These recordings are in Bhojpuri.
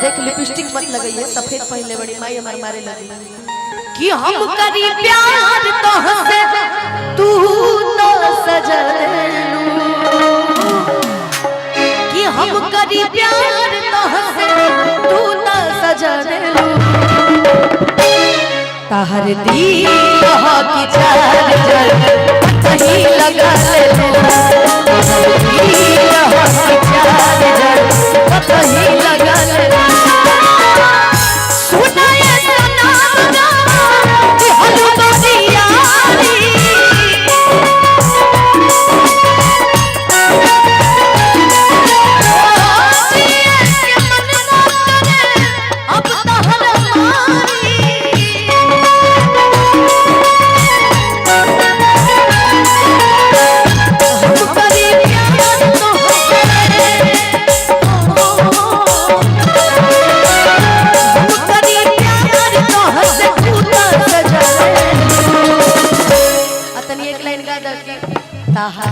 देख लिपस्टिक मत लगाइए, सफेद पहले बड़ी माई हमार मारे लगी कि हम करी प्यार तो हंसे तू तो सजलू, कि हम करी प्यार तो हंसे तू तो सजलू, ताहर दिल की चार्जर कहीं लगा ले लो, कहीं लगा ले लो।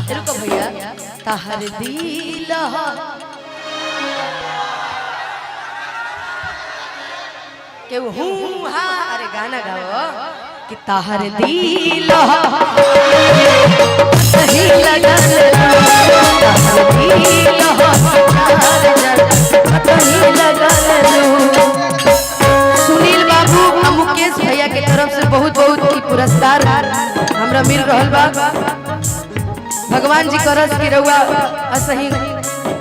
रुको भैया, ताहर दिल के हूँ हा, अरे गाना गाओ कि ताहर दिल कहीं लगा ले, ताहर दिल कहीं लगा ले। सुनील बाबू मुकेश भैया के तरफ से बहुत बहुत की पुरस्कार हमरा मिल रहल बा। भगवान जी करस की रउआ असही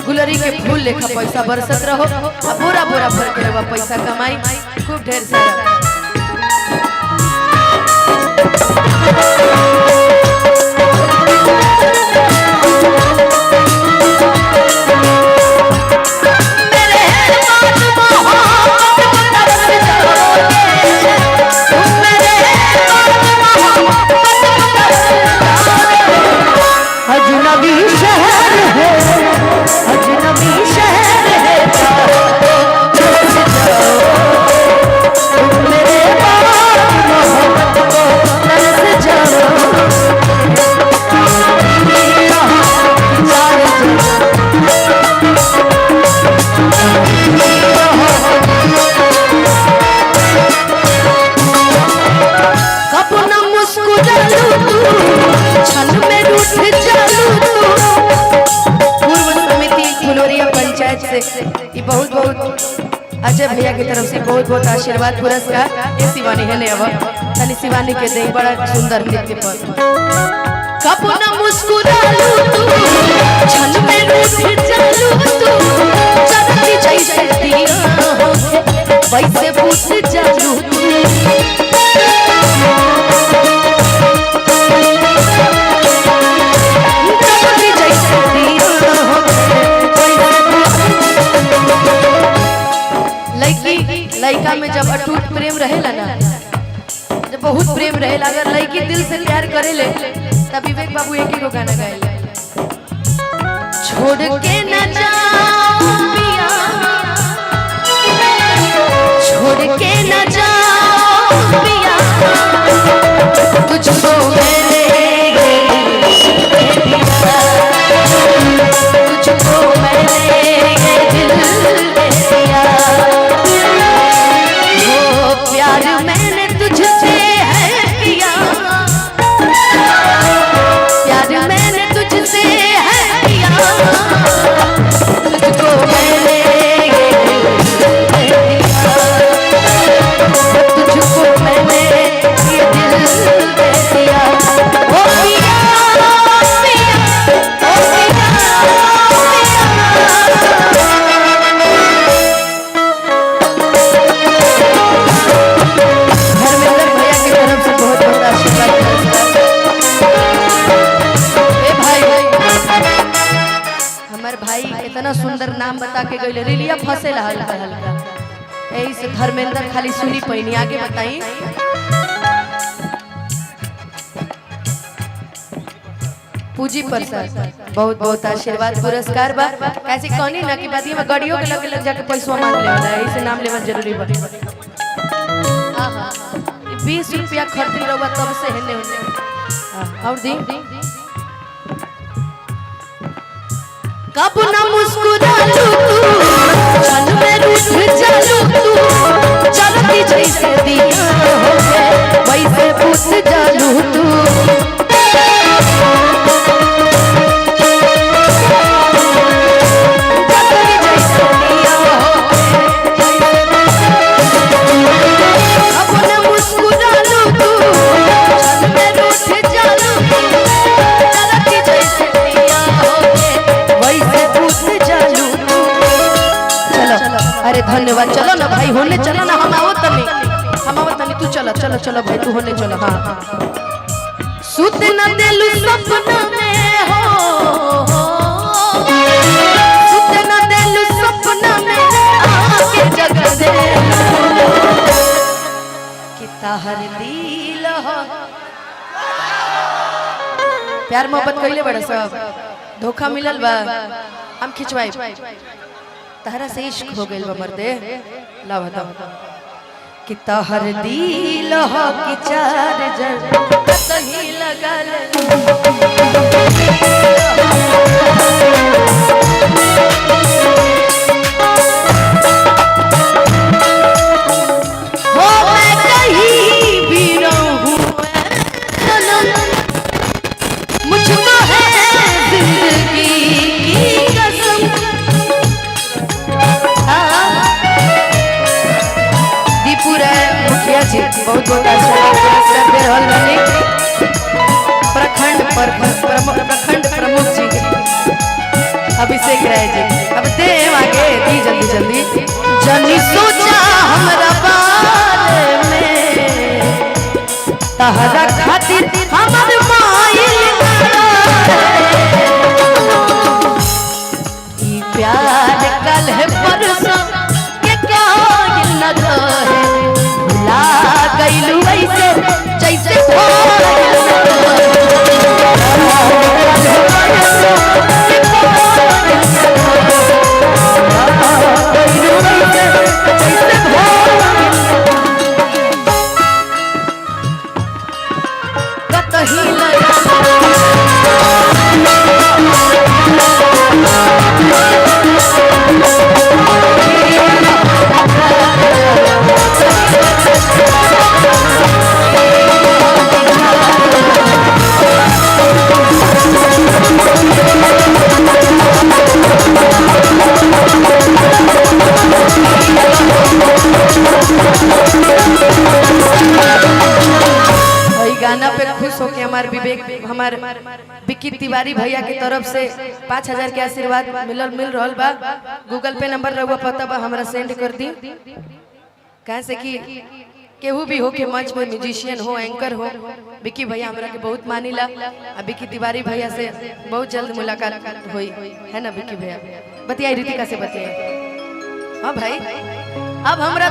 गुलरी के फूल लेखा पैसा बरसत रहो, अब बोरा बोरा भर के रउआ पैसा कमाई खूब ढेर सारा। बहुत बहुत अजय भैया की तरफ से बहुत बहुत आशीर्वाद पुरस्कार। ये शिवानी है ने अब तनी शिवानी के दे बड़ा सुंदर नृत्य पर कब न मुस्कुरालू तू छन में रूठ जालू तू चलती जैसे दिया वैसे पूछ जालू तू लड़का में जब अटूट प्रेम रहेला ना, जब बहुत प्रेम रहेला, अगर लड़की दिल से प्यार करेले तब विवेक बाबू एक ही को गाना गाएला, छोड़ के न जाओ पिया, छोड़ के न जाओ पिया, तुझको मैंने तुझको मैंने दिल दे दिया, प्यार मैंने तुझसे है किया, प्यार मैंने तुझसे है किया, तुझको मैंने तुझको मैंने ये दिल दे दिया, ओ पिया ओ पिया ओ पिया भाई इतना सुंदर नाम बता के गई रिलिया फंसे हल्का हल्का यही से धर्मेंद्र खाली सुनी पैनी। आगे बताई पूजी प्रसाद बहुत बहुत आशीर्वाद पुरस्कार बा। कैसे कहनी ना कि बात में गाड़ियों के लगे लग जाके पैसा मांग ले वाला है, इसे नाम लेना जरूरी बा। 20 रुपया खर्च रहा तब से हेने होने और दी कब ना मुस्कुरा लू तू छन में रूठ जा अरे धन्यवाद। चलो ना भाई होने चलो ना, हम आवत तनी तू चलो चलो चलो भाई तू होने चलो। हाँ सुत न देलू सपना में हो, सुत न देलू सपना में आके जगा दे कि ताहर दिल हो। प्यार मोहब्बत कइले बड़ा सब धोखा मिलल बा, हम खिंचवाई तहरा से इश्क हो गइल बा मर्दे। ला बताओ कि तहर दिल हो कि चार्जर कहीं लगल हो, मैं कहीं भी रहूं मुझको है जिंदगी की कसम। दीपुरा मुखिया जी बहुत बहुत पुरस्कार दे रहल बानी। प्रखंड प्रमुख जी अभिषेक राय जी, अब दे आगे दी जल्दी जल्दी। जनी सोचा हमरा बारे में तहरा खातिर हमर माइल ई प्यार कल है परसों के कायल न रहे, भुला गइलू ऐसे जैसे गाना पे खुश होके हमारे विवेक हमारे विक्की तिवारी भैया की तरफ से 5000 के आशीर्वाद मिल रहल बा। गूगल पे नंबर रहुआ पता बा हमरा सेंड कर दी। कहे से कि केहू भी हो के मंच में म्यूजिशियन हो एंकर हो, विक्की भैया हमरा के बहुत मानिला। आ विक्की तिवारी भैया से बहुत जल्द मुलाकात हुई है ना विक्की भैया? बतियाई रितिका से बतियाई। हाँ भाई अब हमरा